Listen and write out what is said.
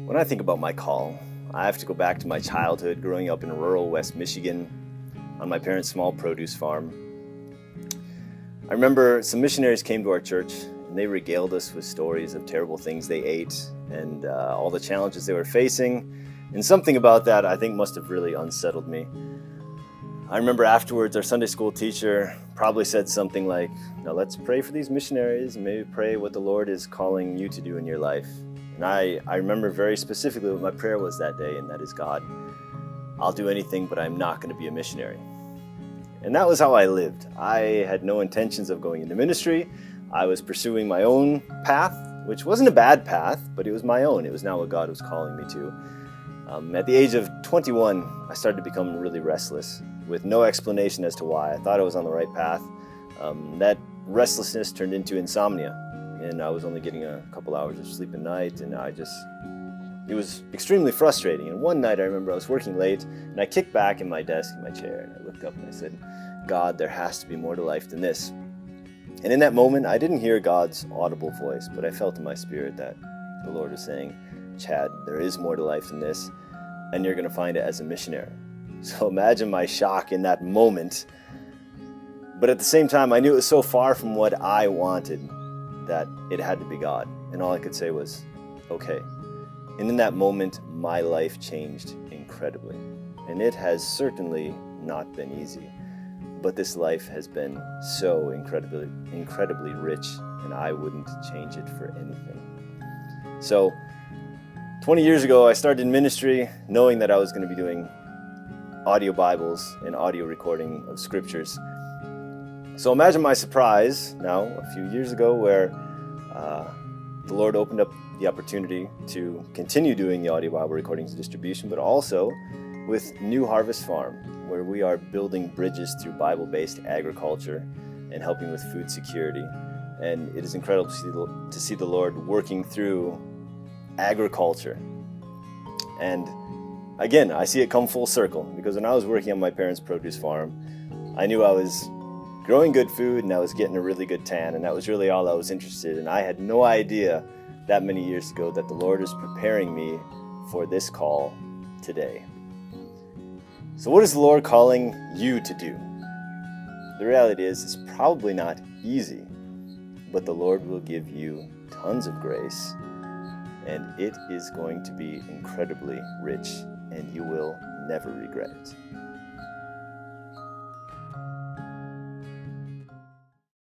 When I think about my call, I have to go back to my childhood growing up in rural West Michigan on my parents' small produce farm. I remember some missionaries came to our church and they regaled us with stories of terrible things they ate and all the challenges they were facing. And something about that I think must have really unsettled me. I remember afterwards our Sunday school teacher probably said something like, "Now let's pray for these missionaries and maybe pray what the Lord is calling you to do in your life." And I remember very specifically what my prayer was that day, and that is, "God, I'll do anything, but I'm not going to be a missionary." And that was how I lived. I had no intentions of going into ministry. I was pursuing my own path, which wasn't a bad path, but it was my own. It was not what God was calling me to. At the age of 21, I started to become really restless with no explanation as to why. I thought I was on the right path. That restlessness turned into insomnia, and I was only getting a couple hours of sleep a night, and it was extremely frustrating. And one night I remember I was working late, and I kicked back in my desk, in my chair, and I looked up and I said, "God, there has to be more to life than this." And in that moment, I didn't hear God's audible voice, but I felt in my spirit that the Lord was saying, "Chad, there is more to life than this, and you're going to find it as a missionary." So imagine my shock in that moment. But at the same time, I knew it was so far from what I wanted that it had to be God. And all I could say was, "Okay." And in that moment, my life changed incredibly. And it has certainly not been easy. But this life has been so incredibly rich, and I wouldn't change it for anything. So 20 years ago, I started in ministry knowing that I was going to be doing audio Bibles and audio recording of scriptures. So imagine my surprise now, a few years ago, where the Lord opened up the opportunity to continue doing the audio Bible recordings and distribution, but also with New Harvest Farm, where we are building bridges through Bible-based agriculture and helping with food security. And it is incredible to see the Lord working through agriculture. And again, I see it come full circle, because when I was working on my parents' produce farm, I knew I was growing good food and I was getting a really good tan, and that was really all I was interested in. I had no idea that many years ago that the Lord is preparing me for this call today. So what is the Lord calling you to do? The reality is, it's probably not easy, but the Lord will give you tons of grace, and it is going to be incredibly rich, and you will never regret it.